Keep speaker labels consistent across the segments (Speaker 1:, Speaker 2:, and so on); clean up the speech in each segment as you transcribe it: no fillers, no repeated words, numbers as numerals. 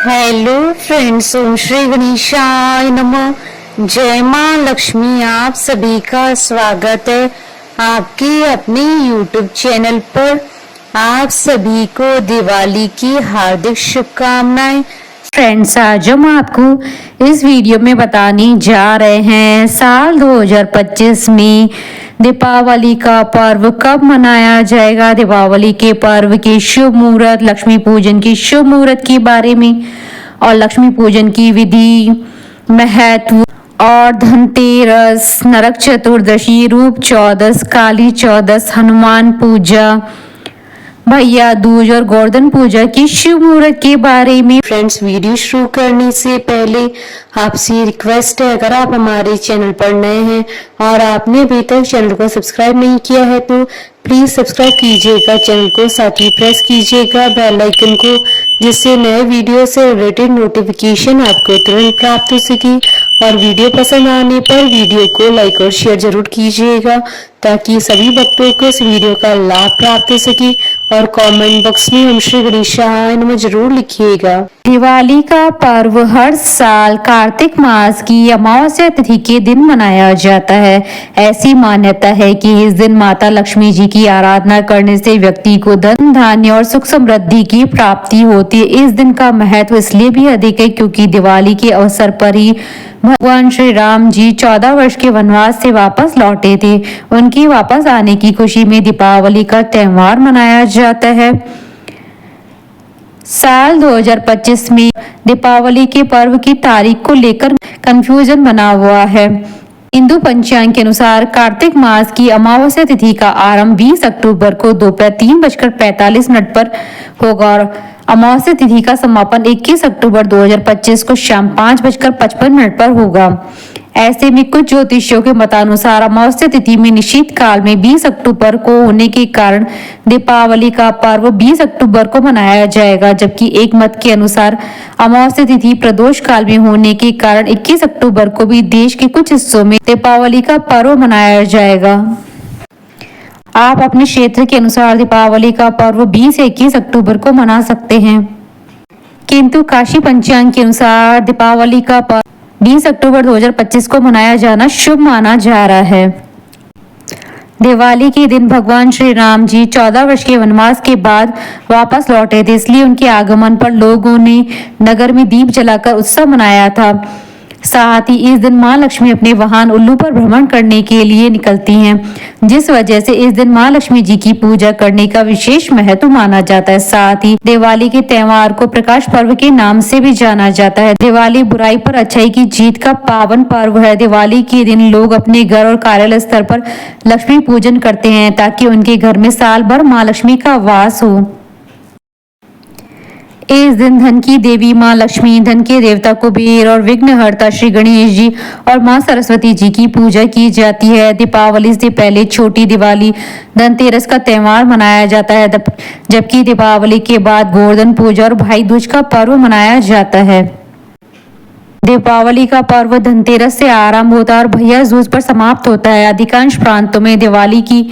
Speaker 1: Hello friends, ओम श्री गणेशाय नमः। जय माँ लक्ष्मी। आप सभी का स्वागत है आपके अपने YouTube चैनल पर। आप सभी को दिवाली की हार्दिक शुभकामनाएं। फ्रेंड्स, आज हम आपको इस वीडियो में बताने जा रहे हैं साल 2025 में दीपावली का पर्व कब मनाया जाएगा। दीपावली के पर्व के शुभ मुहूर्त, लक्ष्मी पूजन की शुभ मुहूर्त के बारे में और लक्ष्मी पूजन की विधि, महत्व और धनतेरस, नरक चतुर्दशी, रूप चौदस, काली चौदस, हनुमान पूजा, भैया दूज और गोवर्धन पूजा की शुभ मुहूर्त के बारे में। फ्रेंड्स, वीडियो शुरू करने से पहले आपसे रिक्वेस्ट है, अगर आप हमारे चैनल पर नए हैं और आपने अभी तक चैनल को सब्सक्राइब नहीं किया है तो प्लीज सब्सक्राइब कीजिएगा चैनल को, साथ ही प्रेस कीजिएगा बेल आइकन को, जिससे नए वीडियो से रिलेटेड नोटिफिकेशन आपको तुरंत प्राप्त हो सके। और वीडियो पसंद आने पर वीडियो को लाइक और शेयर जरूर कीजिएगा ताकि सभी भक्तों को इस वीडियो का लाभ प्राप्त हो सके। और कमेंट बॉक्स में ओम श्री गणेशाय नमः जरूर लिखिएगा। दिवाली का पर्व हर साल कार्तिक मास की अमावस्या तिथि के दिन मनाया जाता है। ऐसी मान्यता है कि इस दिन माता लक्ष्मी जी की आराधना करने से व्यक्ति को धन धान्य और सुख समृद्धि की प्राप्ति होती है। इस दिन का महत्व इसलिए भी अधिक है क्योंकि दिवाली के अवसर पर ही भगवान श्री राम जी 14 वर्ष के वनवास से वापस लौटे थे। उनकी वापस आने की खुशी में दीपावली का त्योहार मनाया जाता है। साल 2025 में दीपावली के पर्व की तारीख को लेकर कंफ्यूजन बना हुआ है। हिंदू पंचांग के अनुसार कार्तिक मास की अमावस्या तिथि का आरंभ 20 अक्टूबर को दोपहर 3:45 पर होगा और अमावस्या तिथि का समापन 21 अक्टूबर 2025 को शाम 5:55 पर होगा। ऐसे में कुछ ज्योतिषियों के मतानुसार अमावस्या तिथि में निश्चित काल में 20 अक्टूबर को होने के कारण दीपावली का पर्व 20 अक्टूबर को मनाया जाएगा, जबकि एक मत के अनुसार अमावस्या तिथि प्रदोष काल में होने के कारण 21 अक्टूबर को भी देश के कुछ हिस्सों में दीपावली का पर्व मनाया जाएगा। आप अपने क्षेत्र के अनुसार दीपावली का पर्व 20 से 21 अक्टूबर को मना सकते हैं, किंतु काशी पंचांग के अनुसार दीपावली का पर्व 20 अक्टूबर 2025 को मनाया जाना शुभ माना जा रहा है। दिवाली के दिन भगवान श्री राम जी 14 वर्ष के वनवास के बाद वापस लौटे थे, इसलिए उनके आगमन पर लोगों ने नगर में दीप जलाकर उत्सव मनाया था। साथ ही इस दिन मां लक्ष्मी अपने वाहन उल्लू पर भ्रमण करने के लिए निकलती हैं, जिस वजह से इस दिन मां लक्ष्मी जी की पूजा करने का विशेष महत्व माना जाता है। साथ ही दिवाली के त्योहार को प्रकाश पर्व के नाम से भी जाना जाता है। दिवाली बुराई पर अच्छाई की जीत का पावन पर्व है। दिवाली के दिन लोग अपने घर और कार्यालय स्तर पर लक्ष्मी पूजन करते हैं ताकि उनके घर में साल भर मां लक्ष्मी का वास हो। इस दिन धन की देवी मां लक्ष्मी, धन के देवता कुबेर और विघ्नहर्ता श्री गणेश जी और मां सरस्वती जी की पूजा की जाती है। दीपावली से पहले छोटी दिवाली, धनतेरस का त्योहार मनाया जाता है, जबकि दीपावली के बाद गोवर्धन पूजा और भाई दूज का पर्व मनाया जाता है। दीपावली का पर्व धनतेरस से आरंभ होता है और भैया दूज पर समाप्त होता है। अधिकांश प्रांतों में दिवाली की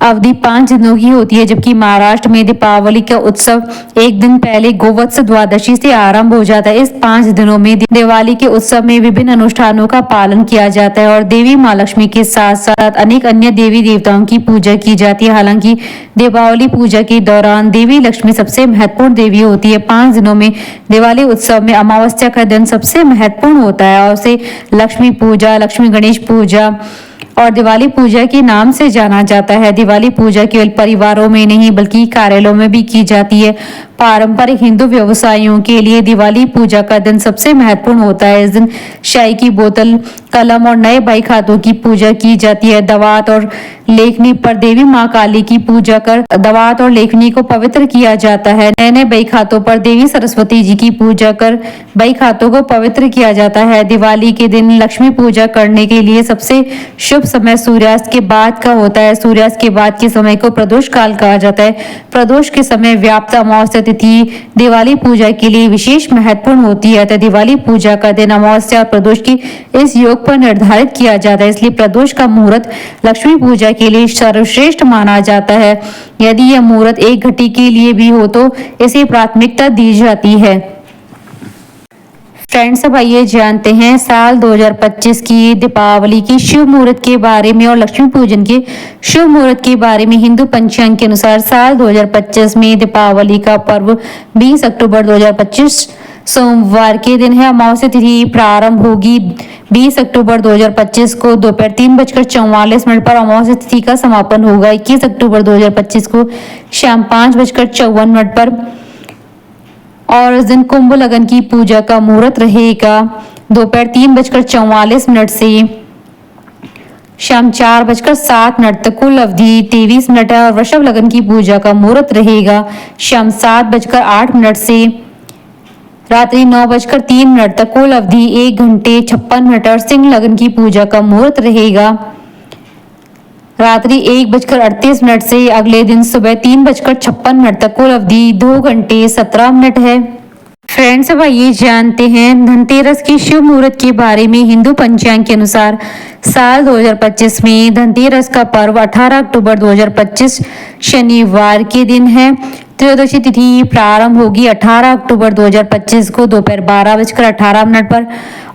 Speaker 1: अवधि 5 दिनों की होती है, जबकि महाराष्ट्र में दीपावली का उत्सव एक दिन पहले गोवत्स द्वादशी से आरंभ हो जाता है। इस 5 दिनों में दिवाली के उत्सव में विभिन्न अनुष्ठानों का पालन किया जाता है और देवी मां लक्ष्मी के साथ साथ अनेक अन्य देवी देवताओं की पूजा की जाती है। हालांकि दीपावली पूजा के दौरान देवी लक्ष्मी सबसे महत्वपूर्ण देवी होती है। 5 दिनों में दिवाली उत्सव में अमावस्या का दिन सबसे महत्वपूर्ण होता है और उसे लक्ष्मी पूजा, लक्ष्मी गणेश पूजा और दिवाली पूजा के नाम से जाना जाता है। दिवाली पूजा केवल परिवारों में नहीं बल्कि कार्यालयों में भी की जाती है। पारंपरिक हिंदू व्यवसायियों के लिए दिवाली पूजा का दिन सबसे महत्वपूर्ण होता है। इस दिन शाही की बोतल, कलम और नए बही खातों की पूजा की जाती है। दवात और लेखनी पर देवी मां काली की पूजा कर दवात और लेखनी को पवित्र किया जाता है। नए नए बही खातों पर देवी सरस्वती जी की पूजा कर बही खातों को पवित्र किया जाता है। दिवाली के दिन लक्ष्मी पूजा करने के लिए सबसे शुभ समय सूर्यास्त के बाद का होता है। सूर्यास्त के बाद के समय को प्रदोष काल कहा जाता है। प्रदोष के समय व्याप्त अमावस्या तिथि दिवाली पूजा के लिए विशेष महत्वपूर्ण होती है। तो दिवाली पूजा का दिन अमावस्या और प्रदोष की इस योग पर निर्धारित किया जाता है, इसलिए प्रदोष का मुहूर्त लक्ष्मी पूजा के लिए सर्वश्रेष्ठ माना जाता है। यदि यह मुहूर्त एक घटी के लिए भी हो तो इसे प्राथमिकता दी जाती है। फ्रेंड्स, अब आइए जानते हैं साल 2025 की दीपावली की शुभ मुहूर्त के बारे में और लक्ष्मी पूजन के शुभ मुहूर्त के बारे में। हिंदू पंचांग के अनुसार साल 2025 में दीपावली का पर्व 20 अक्टूबर 2025 सोमवार के दिन है। अमावस्या तिथि प्रारंभ होगी 20 अक्टूबर 2025 को दोपहर 3:44 पर। अमावस्या तिथि का समापन होगा 21 अक्टूबर 2025 को शाम 5:54 पर। और इस दिन कुंभ लग्न की पूजा का मुहूर्त रहेगा दोपहर 3:44 से शाम 4:07 तक। कुल अवधि 23 मिनट है। और वृषभ लग्न की पूजा का मुहूर्त रहेगा शाम 7:08 से रात्रि 9:03 तक। कुल अवधि 1 घंटे 56 मिनट। और सिंह लग्न की पूजा का मुहूर्त रहेगा रात्रि 1:38 से अगले दिन सुबह 3:56 तक। कुल अवधि 2 घंटे 17 मिनट है। फ्रेंड्स, अब आइए जानते हैं धनतेरस की शुभ मुहूर्त के बारे में। हिंदू पंचांग के अनुसार साल 2025 में धनतेरस का पर्व 18 अक्टूबर 2025 शनिवार के दिन है। त्रयोदशी तिथि प्रारंभ होगी 18 अक्टूबर 2025 को दोपहर 12:18 पर।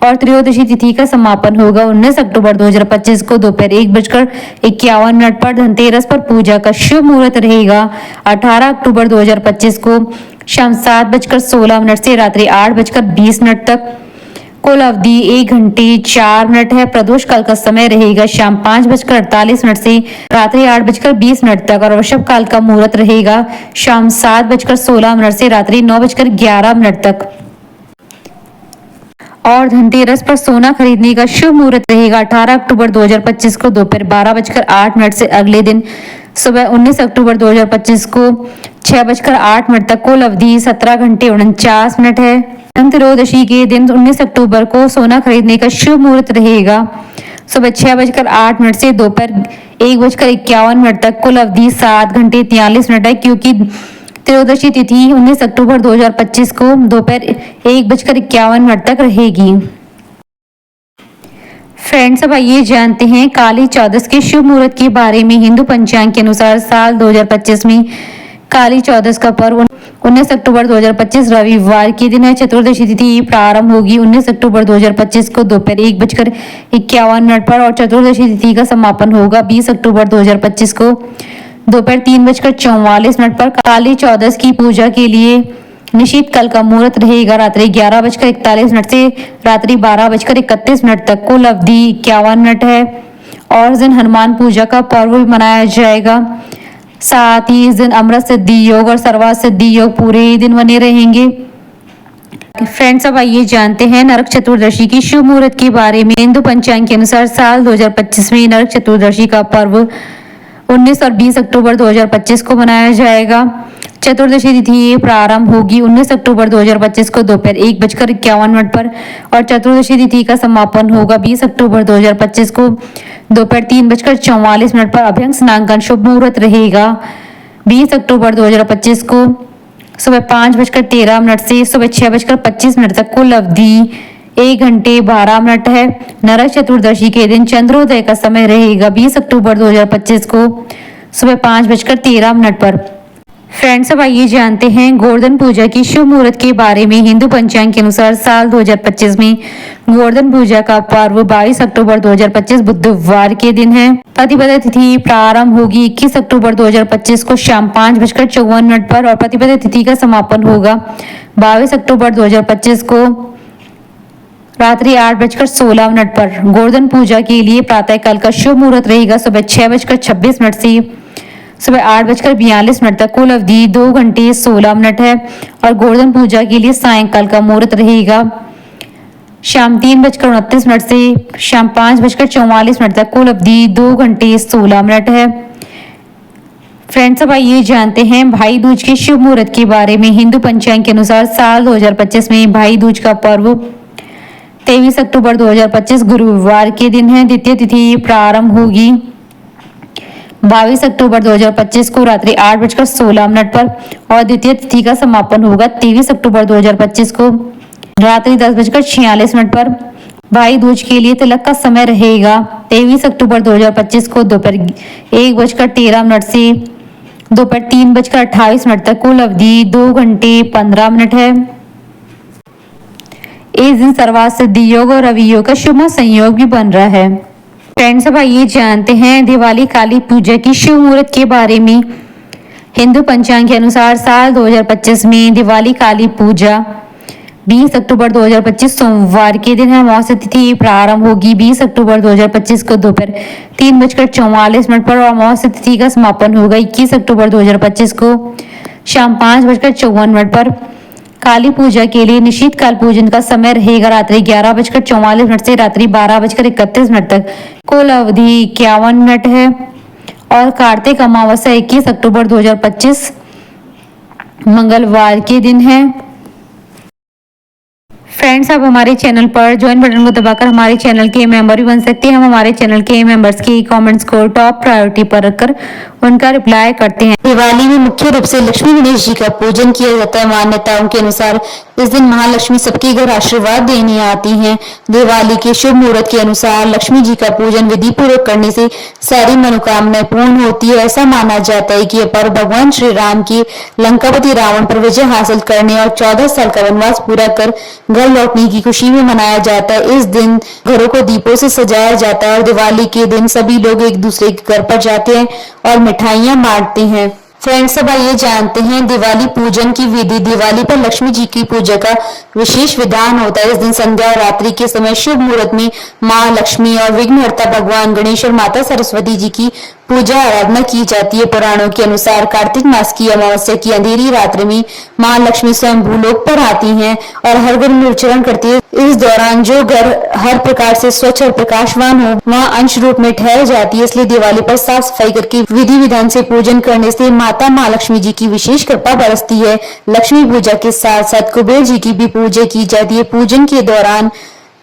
Speaker 1: और त्रयोदशी तिथि का समापन होगा 19 अक्टूबर 2025 को दोपहर 1:51 पर। धनतेरस पर पूजा का शुभ मुहूर्त रहेगा 18 अक्टूबर 2025 को शाम 7:16 से रात्रि 8:20 तक। कुल अवधि 1 घंटे 4 मिनट है। प्रदोष काल का समय रहेगा शाम 5:48 से रात्रि 8:20 तक। और वृषभ काल का मुहूर्त रहेगा शाम 7:16 से रात्रि 9:11 तक। और धनतेरस पर सोना खरीदने का शुभ मुहूर्त रहेगा 18 अक्टूबर 2025 को दोपहर 12:08 से अगले दिन सुबह 19 अक्टूबर 2025 को 6:08 तक। कुल अवधि 17 घंटे 49 मिनट है। धनत्रयोदशी के दिन 19 अक्टूबर को सोना खरीदने का शुभ मुहूर्त रहेगा सुबह 6:08 से दोपहर 1:51 तक। कुल अवधि 7 घंटे 43 मिनट है, क्योंकि त्रयोदशी तिथि 19 अक्टूबर 2025 को दोपहर 1:51 तक रहेगी। फ्रेंड्स, अब आइए जानते हैं काली चौदस के शुभ मुहूर्त के बारे में। हिंदू पंचांग के अनुसार साल 2025 में काली चौदस का पर्व 19 अक्टूबर 2025 रविवार के दिन है। चतुर्दशी तिथि प्रारंभ होगी 19 अक्टूबर 2025 को दोपहर 1:51 पर। और चतुर्दशी तिथि का समापन होगा 20 अक्टूबर 2025 को दोपहर 3:44 पर। काली चौदस की पूजा के लिए निश्चित काल का मुहूर्त रहेगा रात्रि 11:41 से रात्रि 12:31 तक। कुल अवधि 51 मिनट है। और इस दिन हनुमान पूजा का पर्व भी मनाया जाएगा। साथ ही इस दिन अमृत सिद्धि योग और सर्वार्थ सिद्धि योग पूरे दिन बने रहेंगे। फ्रेंड्स, अब आइए जानते हैं नरक चतुर्दशी की शुभ मुहूर्त के बारे में। हिंदू पंचांग के अनुसार साल 2025 में नरक चतुर्दशी का पर्व 19 और 20 अक्टूबर 2025 को मनाया जाएगा। चतुर्दशी तिथि प्रारंभ होगी 19 अक्टूबर 2025 को दोपहर 1:51 पर। और चतुर्दशी तिथि का समापन होगा 20 अक्टूबर 2025 को दोपहर 3:44 पर। अभ्यंग स्नान का शुभ मुहूर्त रहेगा 20 अक्टूबर 2025 को सुबह 5:13 से सुबह 6:25 तक। कुल अवधि 1 घंटे 12 मिनट है। नरक चतुर्दशी के दिन चंद्रोदय का समय रहेगा 20 अक्टूबर 2025 को सुबह 5:13 पर। फ्रेंड्स, अब आइए जानते हैं गोवर्धन पूजा की शुभ मुहूर्त के बारे में। हिंदू पंचांग के अनुसार साल 2025 में गोवर्धन पूजा का पर्व 22 अक्टूबर 2025 बुधवार के दिन है। प्रतिपदा तिथि प्रारंभ होगी 21 अक्टूबर 2025 को शाम 5:54 पर। और प्रतिपदा तिथि का समापन होगा 22 अक्टूबर 2025 को रात्रि 8:16 पर। गोवर्धन पूजा के लिए प्रातः काल का शुभ मुहूर्त रहेगा सुबह 6:26 से सुबह 8:42 तक। कुल अवधि 2 घंटे 16 मिनट है। और गोवर्धन पूजा के लिए सायंकाल का मुहूर्त रहेगा शाम 3:29 से शाम 5:44 तक। कुल अवधि 2 घंटे 16 मिनट है। फ्रेंड्स, अब आइए जानते हैं भाई दूज के शुभ मुहूर्त के बारे में। हिंदू पंचांग के अनुसार साल 2025 में भाई दूज का पर्व 23 अक्टूबर 2025 गुरुवार के दिन है। द्वितीय तिथि प्रारंभ होगी 22 अक्टूबर 2025 को रात्रि 8:16 पर। और द्वितीय तिथि का समापन होगा 23 अक्टूबर 2025 को रात्रि 10:46 पर। भाई दूज के लिए तिलक का समय रहेगा 23 अक्टूबर 2025 को दोपहर 1:13 से दोपहर 3:28 तक। कुल अवधि 2 घंटे 15 मिनट है। इस दिन सर्वार्थ सिद्धि योग और रवि योग का शुभ संयोग भी बन रहा है। फ्रेंड्स, अब आइए जानते हैं दिवाली काली पूजा की शुभ मुहूर्त के बारे में। हिंदू पंचांग के अनुसार साल 2025 में दिवाली काली पूजा 20 अक्टूबर 2025 सोमवार के दिन अमावस्या तिथि प्रारंभ होगी। 20 अक्टूबर 2025 को दोपहर 3:44 पर और अमावस्या तिथि का समापन होगा 21 अक्टूबर 2025 को शाम 5:54 पर। काली पूजा के लिए निश्चित काल पूजन का समय रहेगा रात्रि 11:44 से रात्रि 12:31 तक। कुल अवधि 51 मिनट है और कार्तिक अमावस्या 21 अक्टूबर 2025 मंगलवार के दिन है। फ्रेंड्स, आप हमारे चैनल पर ज्वाइन बटन को दबाकर हमारे चैनल के मेंबर भी बन सकते हैं। हम हमारे चैनल के मेंबर्स की कमेंट्स को टॉप प्रायोरिटी पर रखकर उनका रिप्लाई करते हैं। दिवाली में मुख्य रूप से लक्ष्मी गणेश जी का पूजन किया जाता है। मान्यताओं के अनुसार इस दिन महालक्ष्मी सबके घर आशीर्वाद देने आती हैं। दिवाली के शुभ मुहूर्त के अनुसार लक्ष्मी जी का पूजन विधि पूर्वक करने से सारी मनोकामनाएं पूर्ण होती है। ऐसा माना जाता है कि यह पर्व भगवान श्री राम की लंकापति रावण पर विजय हासिल करने और 14 साल का वनवास पूरा कर घर लौटने की खुशी में मनाया जाता है। इस दिन घरों को दीपों से सजाया जाता है और दिवाली के दिन सभी लोग एक दूसरे के घर पर जाते हैं और मिठाइयां बांटते हैं। फ्रेंड्स, अब आइए जानते हैं दिवाली पूजन की विधि। दिवाली पर लक्ष्मी जी की पूजा का विशेष विधान होता है। इस दिन संध्या और रात्रि के समय शुभ मुहूर्त में माँ लक्ष्मी और विघ्नहर्ता भगवान गणेश और माता सरस्वती जी की पूजा आराधना की जाती है। पुराणों के अनुसार कार्तिक मास की अमावस्या की अंधेरी रात्रि में माँ लक्ष्मी स्वयं भूलोक पर आती हैं और हर घर में विचरण करती है। इस दौरान जो घर हर प्रकार से स्वच्छ और प्रकाशवान हो वहाँ अंश रूप में ठहर जाती है। इसलिए दिवाली पर साफ सफाई करके विधि विधान से पूजन करने से माता माँ लक्ष्मी जी की विशेष कृपा बरसती है। लक्ष्मी पूजा के साथ साथ कुबेर जी की भी पूजा की जाती है। पूजन के दौरान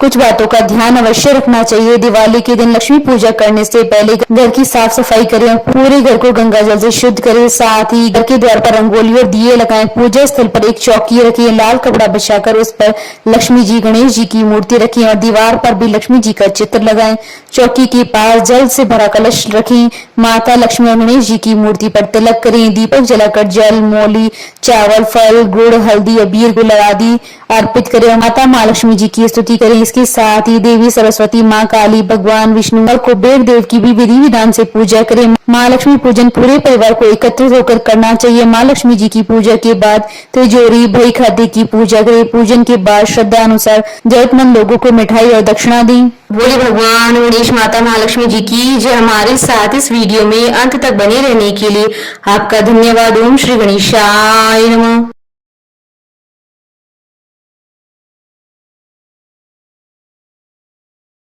Speaker 1: कुछ बातों का ध्यान अवश्य रखना चाहिए। दिवाली के दिन लक्ष्मी पूजा करने से पहले घर की साफ सफाई करें और पूरे घर को गंगा जल से शुद्ध करें। साथ ही घर के द्वार पर रंगोली और दिए लगाएं। पूजा स्थल पर एक चौकी रखें, लाल कपड़ा बिछाकर उस पर लक्ष्मी जी गणेश जी की मूर्ति रखें और दीवार पर भी लक्ष्मी जी का चित्र लगाएं। चौकी के पास जल से भरा कलश रखें। माता लक्ष्मी और गणेश जी की मूर्ति पर तिलक करें। दीपक जलाकर जल, मौली, चावल, फल, गुड़, हल्दी, अबीर, गुलाल आदि अर्पित करें और माता माँ लक्ष्मी जी की स्तुति करें। इसके साथ ही देवी सरस्वती, माँ काली, भगवान विष्णु और कुबेर देव की भी विधि विधान से पूजा करें। माँ लक्ष्मी पूजन पूरे परिवार को एकत्रित होकर करना चाहिए। माँ लक्ष्मी जी की पूजा के बाद तिजोरी, बही खाते की पूजा करें। पूजन के बाद श्रद्धा अनुसार जरूरतमंद लोगों को मिठाई और दक्षिणा दें। बोले भगवान गणेश माता महालक्ष्मी जी की जय। हमारे साथ इस वीडियो में अंत तक बने रहने के लिए आपका धन्यवाद। ओम श्री गणेशाय नमः।